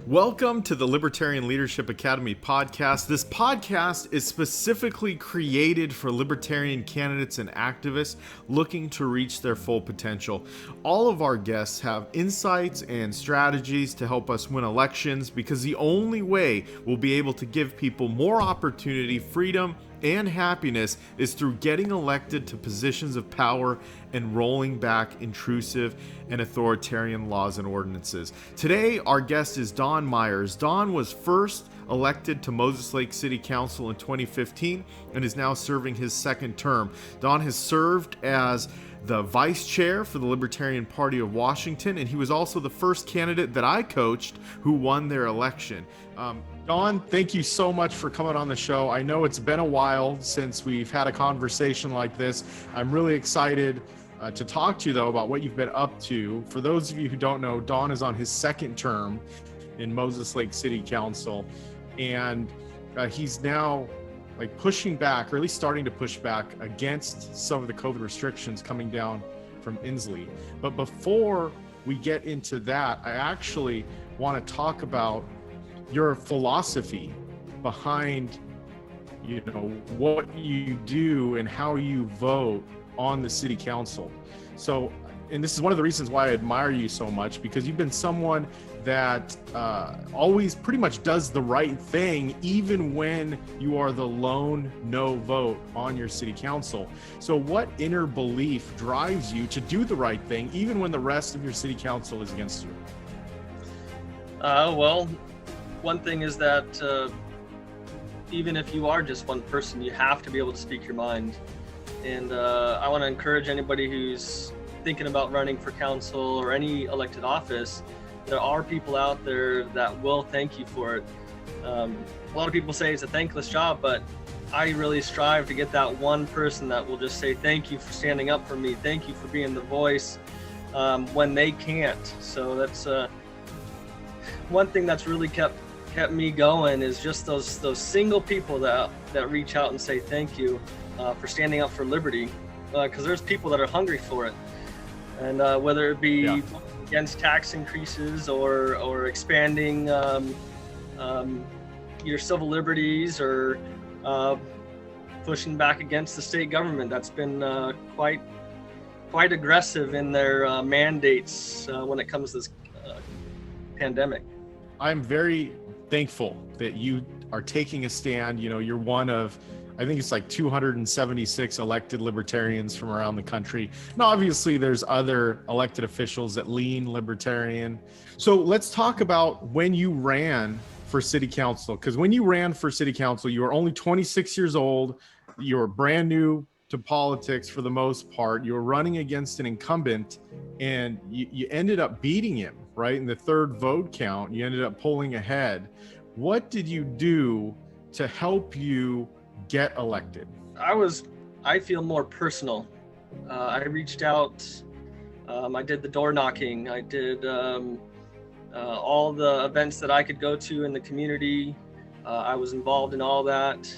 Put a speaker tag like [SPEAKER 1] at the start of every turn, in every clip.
[SPEAKER 1] Welcome to the Libertarian Leadership Academy podcast. This podcast is specifically created for libertarian candidates and activists looking to reach their full potential. All of our guests have insights and strategies to help us win elections, because the only way we'll be able to give people more opportunity, freedom, and happiness is through getting elected to positions of power and rolling back intrusive and authoritarian laws and ordinances. Today, our guest is Don Myers. Don was first elected to Moses Lake City Council in 2015 and is now serving his second term. Don has served as the vice chair for the Libertarian Party of Washington, and he was also the first candidate that I coached who won their election. Don, thank you so much for coming on the show. I know it's been a while since we've had a conversation like this. I'm really excited to talk to you, though, about what you've been up to. For those of you who don't know, Don is on his second term in Moses Lake City Council, and he's now pushing back, or at least starting to push back, against some of the COVID restrictions coming down from Inslee. But before we get into that, I actually want to talk about your philosophy behind, what you do and how you vote on the city council. So, and this is one of the reasons why I admire you so much, because you've been someone that always pretty much does the right thing, even when you are the lone no vote on your city council. So what inner belief drives you to do the right thing, even when the rest of your city council is against you?
[SPEAKER 2] Well, one thing is that even if you are just one person, you have to be able to speak your mind. And I want to encourage anybody who's thinking about running for council or any elected office. There are people out there that will thank you for it. A lot of people say it's a thankless job, but I really strive to get that one person that will just say, thank you for standing up for me. Thank you for being the voice when they can't. So that's one thing that's really kept me going, is just those single people that reach out and say thank you for standing up for liberty, because there's people that are hungry for it. And whether it be against tax increases or expanding your civil liberties, or pushing back against the state government that's been quite aggressive in their mandates when it comes to this pandemic.
[SPEAKER 1] I'm very thankful that you are taking a stand. You're one of, I think it's 276 elected libertarians from around the country. Now, obviously, there's other elected officials that lean libertarian. So let's talk about when you ran for city council. Because when you ran for city council, you were only 26 years old. You were brand new to politics for the most part. You were running against an incumbent, and you ended up beating him, right? In the third vote count, you ended up pulling ahead. What did you do to help you get elected?
[SPEAKER 2] I feel more personal. I reached out, I did the door knocking, I did all the events that I could go to in the community. I was involved in all that.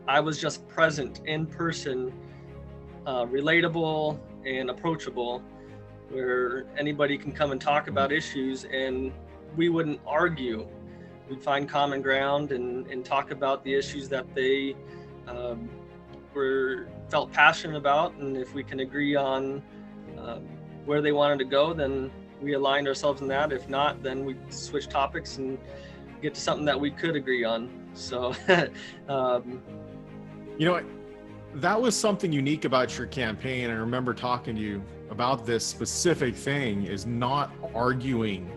[SPEAKER 2] I was just present in person, relatable and approachable, where anybody can come and talk about issues and we wouldn't argue. We'd find common ground and talk about the issues that they felt passionate about, and if we can agree on where they wanted to go, then we aligned ourselves in that. If not, then we switch topics and get to something that we could agree on. So
[SPEAKER 1] that was something unique about your campaign. I remember talking to you about this specific thing, is not arguing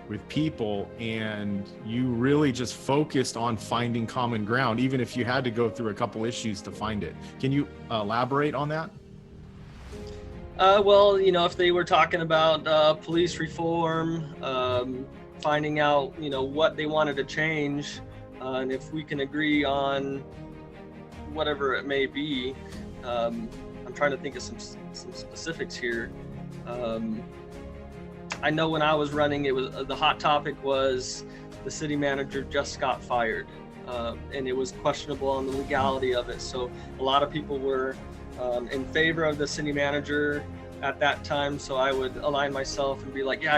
[SPEAKER 1] with people, and you really just focused on finding common ground, even if you had to go through a couple issues to find it. Can you elaborate on that?
[SPEAKER 2] Well, if they were talking about police reform, finding out, what they wanted to change, and if we can agree on whatever it may be. I'm trying to think of some specifics here. I know when I was running, it was the hot topic was the city manager just got fired, and it was questionable on the legality of it. So a lot of people were in favor of the city manager at that time. So I would align myself and be like, yeah,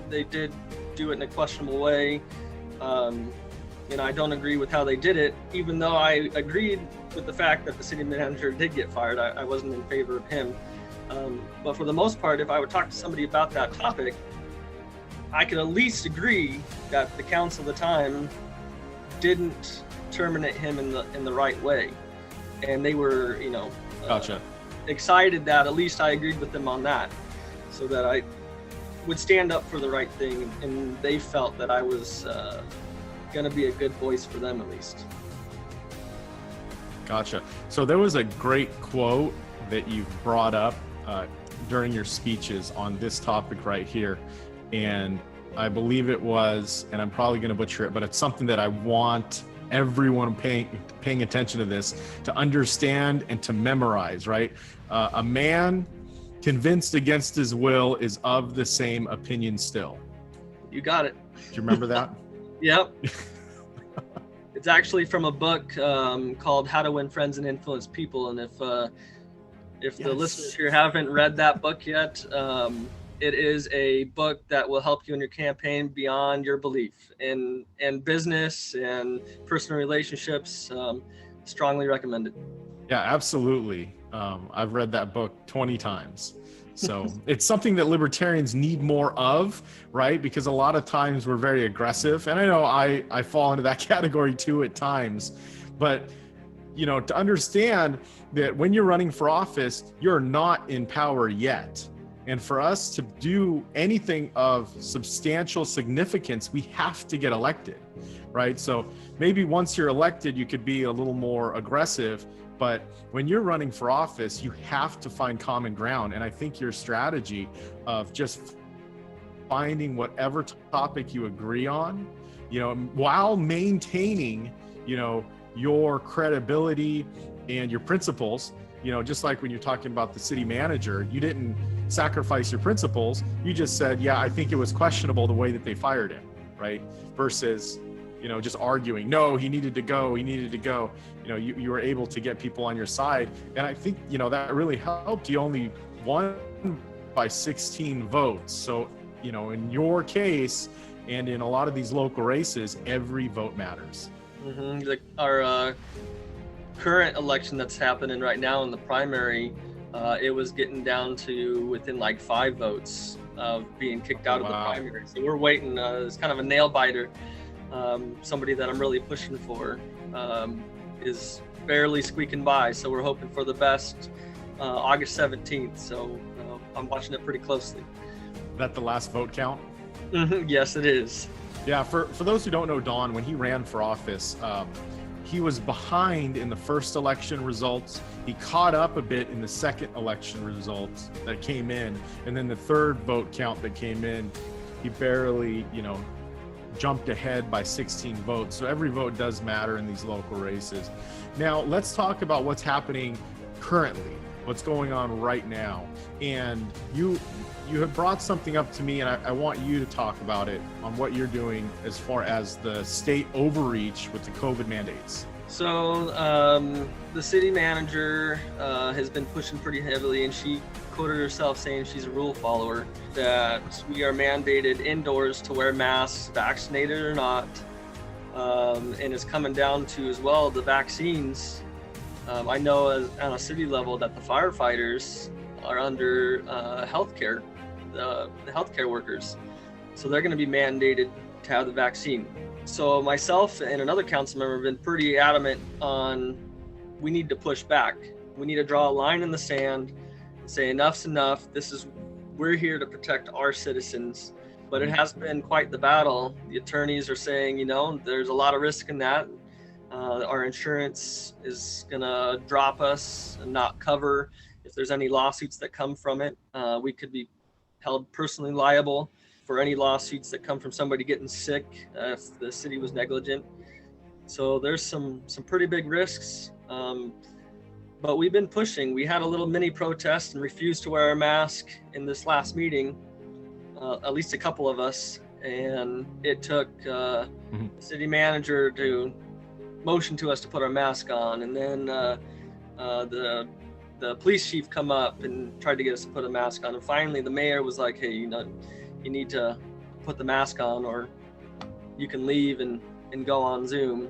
[SPEAKER 2] they did do it in a questionable way. I don't agree with how they did it, even though I agreed with the fact that the city manager did get fired. I wasn't in favor of him. But for the most part, if I would talk to somebody about that topic, I could at least agree that the council at the time didn't terminate him in the right way. And they were,
[SPEAKER 1] Gotcha.
[SPEAKER 2] excited that at least I agreed with them on that, so that I would stand up for the right thing, and they felt that I was going to be a good voice for them at least.
[SPEAKER 1] Gotcha. So there was a great quote that you brought up during your speeches on this topic right here. And I believe it was, and I'm probably going to butcher it, but it's something that I want everyone paying attention to this to understand and to memorize, right? A man convinced against his will is of the same opinion still.
[SPEAKER 2] You got it.
[SPEAKER 1] Do you remember that?
[SPEAKER 2] Yep. It's actually from a book called How to Win Friends and Influence People. And if
[SPEAKER 1] Yes.
[SPEAKER 2] the listeners here haven't read that book yet, it is a book that will help you in your campaign beyond your belief in business and personal relationships. Strongly recommended.
[SPEAKER 1] Yeah, absolutely. I've read that book 20 times. So it's something that libertarians need more of, right? Because a lot of times we're very aggressive. And I know I fall into that category too at times. But, to understand that when you're running for office, you're not in power yet. And for us to do anything of substantial significance, we have to get elected, right? So maybe once you're elected, you could be a little more aggressive. But when you're running for office, you have to find common ground. And I think your strategy of just finding whatever topic you agree on, while maintaining, your credibility and your principles, just like when you're talking about the city manager, you didn't sacrifice your principles. You just said, yeah, I think it was questionable the way that they fired him, right? Versus, just arguing, no, he needed to go. You were able to get people on your side. And I think, that really helped. You only won by 16 votes. So, in your case and in a lot of these local races, every vote matters.
[SPEAKER 2] Mm-hmm. Our current election that's happening right now in the primary, it was getting down to within like 5 votes of being kicked out of the primary. So we're waiting. It's kind of a nail biter. Somebody that I'm really pushing for is barely squeaking by. So we're hoping for the best August 17th. So I'm watching it pretty closely.
[SPEAKER 1] Is that the last vote count?
[SPEAKER 2] Mm-hmm. Yes, it is.
[SPEAKER 1] Yeah, for those who don't know Don, when he ran for office, he was behind in the first election results. He caught up a bit in the second election results that came in. And then the third vote count that came in, he barely, jumped ahead by 16 votes. So every vote does matter in these local races. Now, let's talk about what's happening currently, what's going on right now. And you have brought something up to me, and I want you to talk about it on what you're doing as far as the state overreach with the COVID mandates.
[SPEAKER 2] So the city manager has been pushing pretty heavily, and she quoted herself saying she's a rule follower, that we are mandated indoors to wear masks, vaccinated or not. And it's coming down to as well the vaccines. I know on a city level that the firefighters are under healthcare, the healthcare workers. So they're going to be mandated to have the vaccine. So myself and another council member have been pretty adamant on we need to push back. We need to draw a line in the sand and say enough's enough. We're here to protect our citizens. But it has been quite the battle. The attorneys are saying, there's a lot of risk in that. Our insurance is going to drop us and not cover. If there's any lawsuits that come from it, we could be held personally liable for any lawsuits that come from somebody getting sick if the city was negligent. So there's some pretty big risks. But we've been pushing. We had a little mini protest and refused to wear a mask in this last meeting, at least a couple of us. And it took the city manager to motion to us to put our mask on. And then the police chief come up and tried to get us to put a mask on. And finally the mayor was like, hey, you need to put the mask on, or you can leave and go on Zoom.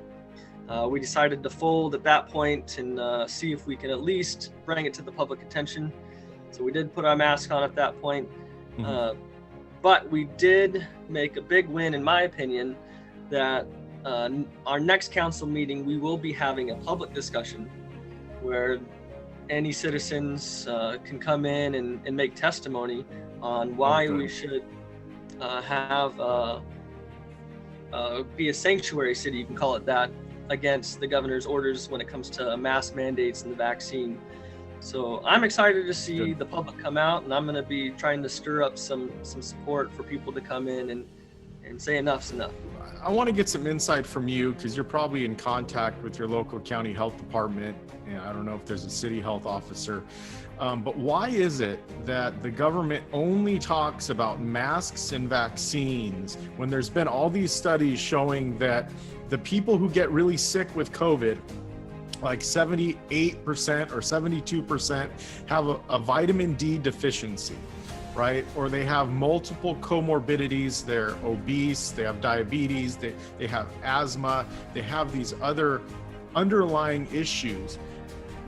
[SPEAKER 2] We decided to fold at that point and see if we can at least bring it to the public attention. So we did put our mask on at that point. But we did make a big win, in my opinion, that our next council meeting, we will be having a public discussion where any citizens can come in and make testimony on why we should be a sanctuary city, you can call it that, against the governor's orders when it comes to mask mandates and the vaccine. So I'm excited to see the public come out, and I'm going to be trying to stir up some support for people to come in and say enough's enough.
[SPEAKER 1] I want to get some insight from you, because you're probably in contact with your local county health department, and I don't know if there's a city health officer, but why is it that the government only talks about masks and vaccines when there's been all these studies showing that the people who get really sick with COVID, like 78% or 72%, have a vitamin D deficiency, right? Or they have multiple comorbidities, they're obese, they have diabetes, they have asthma, they have these other underlying issues.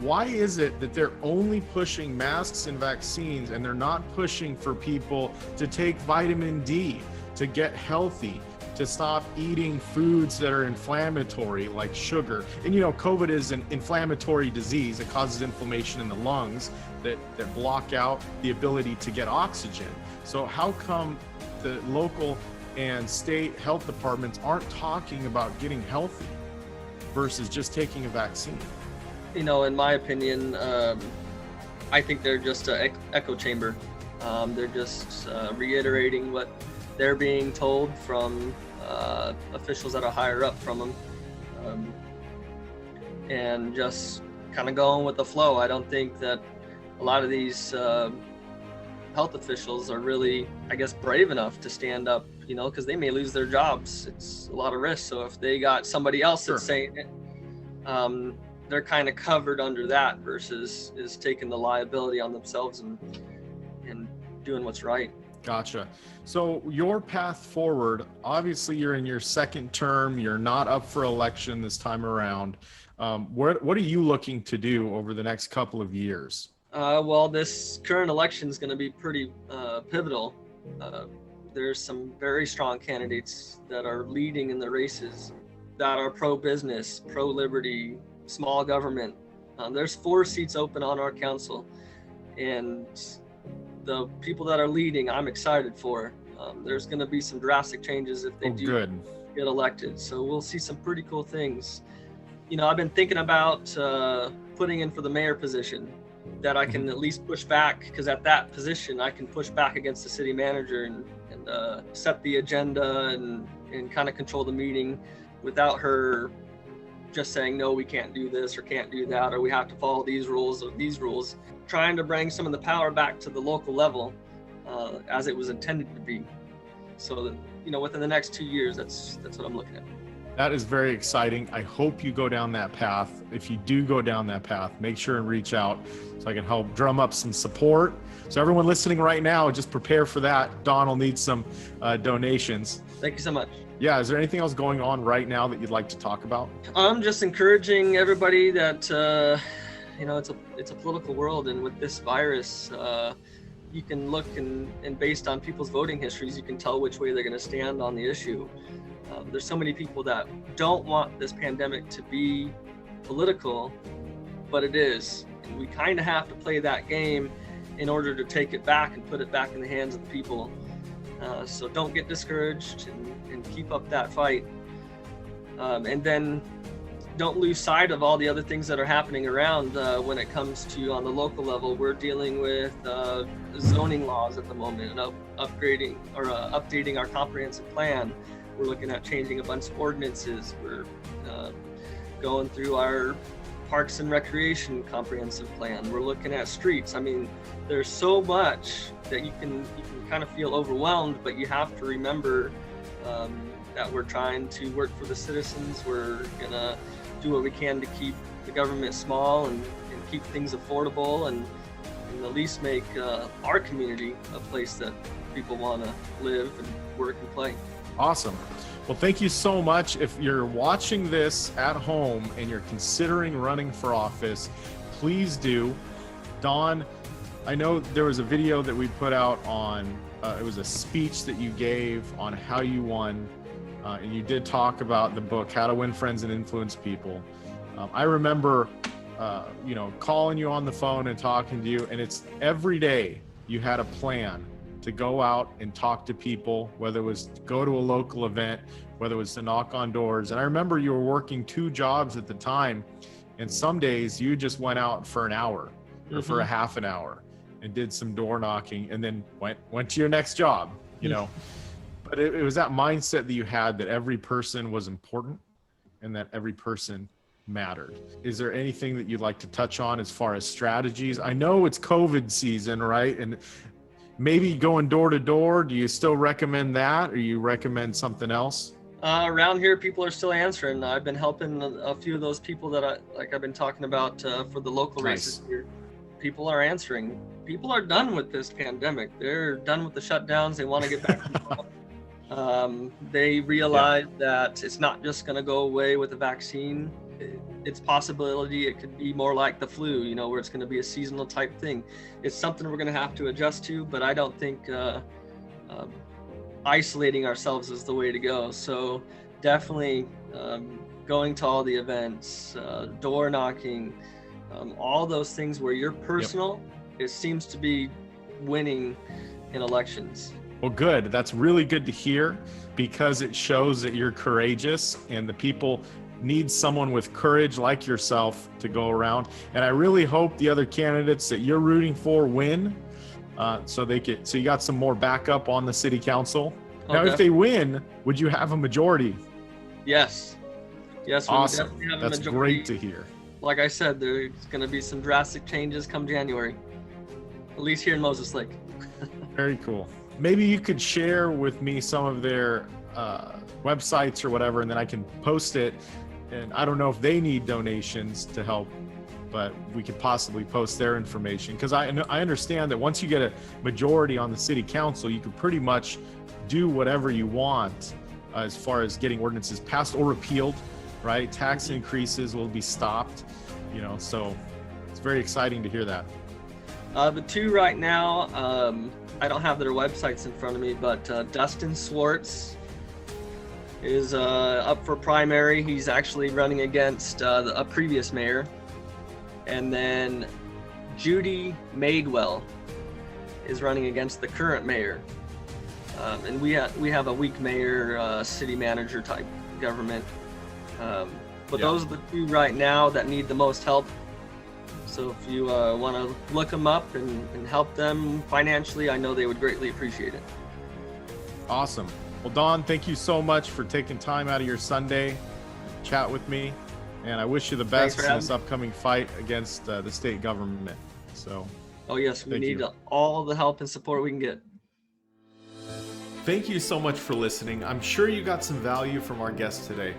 [SPEAKER 1] Why is it that they're only pushing masks and vaccines, and they're not pushing for people to take vitamin D, to get healthy, to stop eating foods that are inflammatory like sugar? And COVID is an inflammatory disease. It causes inflammation in the lungs that block out the ability to get oxygen. So how come the local and state health departments aren't talking about getting healthy versus just taking a vaccine?
[SPEAKER 2] In my opinion, I think they're just an echo chamber. They're just reiterating what they're being told from officials that are higher up from them, and just kind of going with the flow. I don't think that a lot of these health officials are really, I guess, brave enough to stand up, because they may lose their jobs. It's a lot of risk. So if they got somebody else that's saying it, they're kind of covered under that versus is taking the liability on themselves and doing what's right.
[SPEAKER 1] Gotcha. So your path forward, obviously you're in your second term, you're not up for election this time around. What are you looking to do over the next couple of years?
[SPEAKER 2] Well, this current election is going to be pretty pivotal. There's some very strong candidates that are leading in the races that are pro-business, pro-liberty, small government. There's 4 seats open on our council, and the people that are leading, I'm excited for. There's going to be some drastic changes if they get elected. So we'll see some pretty cool things. I've been thinking about putting in for the mayor position, that I can at least push back, because at that position I can push back against the city manager and set the agenda and kind of control the meeting without her just saying, no, we can't do this or can't do that, or we have to follow these rules or these rules. Trying to bring some of the power back to the local level as it was intended to be. So that, within the next 2 years, that's what I'm looking at.
[SPEAKER 1] That is very exciting. I hope you go down that path. If you do go down that path, make sure and reach out so I can help drum up some support. So everyone listening right now, just prepare for that. Don will need some donations.
[SPEAKER 2] Thank you so much.
[SPEAKER 1] Yeah, is there anything else going on right now that you'd like to talk about?
[SPEAKER 2] I'm just encouraging everybody that it's a political world, and with this virus, you can look and based on people's voting histories, you can tell which way they're going to stand on the issue. There's so many people that don't want this pandemic to be political, but it is. And we kind of have to play that game in order to take it back and put it back in the hands of the people. So don't get discouraged and keep up that fight. And then don't lose sight of all the other things that are happening around when it comes to, on the local level. We're dealing with zoning laws at the moment, and upgrading or updating our comprehensive plan. We're looking at changing a bunch of ordinances. We're going through our Parks and Recreation comprehensive plan. We're looking at streets. I mean, there's so much that you can kind of feel overwhelmed, but you have to remember that we're trying to work for the citizens. We're gonna do what we can to keep the government small and keep things affordable and and at least make our community a place that people want to live and work and play.
[SPEAKER 1] Awesome. Well, thank you so much. If you're watching this at home and you're considering running for office, please do. Don, I know there was a video that we put out on, it was a speech that you gave on how you won, and you did talk about the book, How to Win Friends and Influence People. I remember, calling you on the phone and talking to you, and it's every day you had a plan to go out and talk to people, whether it was to go to a local event, whether it was to knock on doors. And I remember you were working 2 jobs at the time, and some days you just went out for an hour or for a half an hour and did some door knocking and then went to your next job, But it was that mindset that you had that every person was important and that every person mattered. Is there anything that you'd like to touch on as far as strategies? I know it's COVID season, right? And maybe going door to door, do you still recommend that, or you recommend something else?
[SPEAKER 2] Around here, people are still answering. I've been helping a few of those people that I've been talking about for the local races here. People are answering. People are done with this pandemic. They're done with the shutdowns. They want to get back to normal. They realize that it's not just going to go away with a vaccine. It's possibility it could be more like the flu, where it's going to be a seasonal type thing. It's something we're going to have to adjust to, but I don't think isolating ourselves is the way to go. So definitely going to all the events, door knocking, all those things where you're personal, it seems to be winning in elections.
[SPEAKER 1] Well, good. That's really good to hear, because it shows that you're courageous, and the people need someone with courage like yourself to go around. And I really hope the other candidates that you're rooting for win, so you got some more backup on the city council. Now, if they win, would you have a majority?
[SPEAKER 2] Yes.
[SPEAKER 1] Awesome.
[SPEAKER 2] We definitely have a
[SPEAKER 1] That's
[SPEAKER 2] majority.
[SPEAKER 1] great to hear.
[SPEAKER 2] Like I said, there's going to be some drastic changes come January, at least here in Moses Lake.
[SPEAKER 1] Very cool. Maybe you could share with me some of their websites or whatever, and then I can post it. And I don't know if they need donations to help, but we could possibly post their information, because I understand that once you get a majority on the city council, you can pretty much do whatever you want as far as getting ordinances passed or repealed, right? Tax increases will be stopped, so it's very exciting to hear that.
[SPEAKER 2] The 2 right now, I don't have their websites in front of me, but Dustin Swartz is up for primary. He's actually running against a previous mayor. And then Judy Madewell is running against the current mayor. And we have a weak mayor, city manager type government. But those are the 2 right now that need the most help. So if you want to look them up and help them financially, I know they would greatly appreciate it.
[SPEAKER 1] Awesome. Well, Don, thank you so much for taking time out of your Sunday to chat with me. And I wish you the best in this upcoming fight against the state government. So,
[SPEAKER 2] oh yes, we need all the help and support we can get.
[SPEAKER 1] Thank you so much for listening. I'm sure you got some value from our guest today.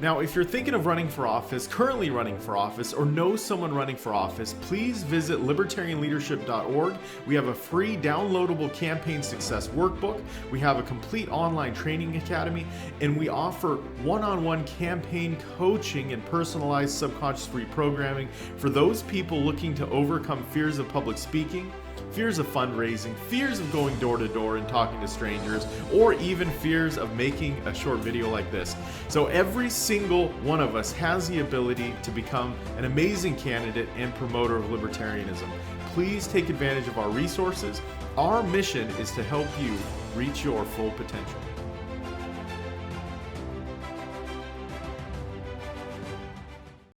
[SPEAKER 1] Now, if you're thinking of running for office, currently running for office, or know someone running for office, please visit libertarianleadership.org. We have a free downloadable campaign success workbook. We have a complete online training academy, and we offer one-on-one campaign coaching and personalized subconscious reprogramming for those people looking to overcome fears of public speaking, fears of fundraising, fears of going door to door and talking to strangers, or even fears of making a short video like this. So every single one of us has the ability to become an amazing candidate and promoter of libertarianism. Please take advantage of our resources. Our mission is to help you reach your full potential.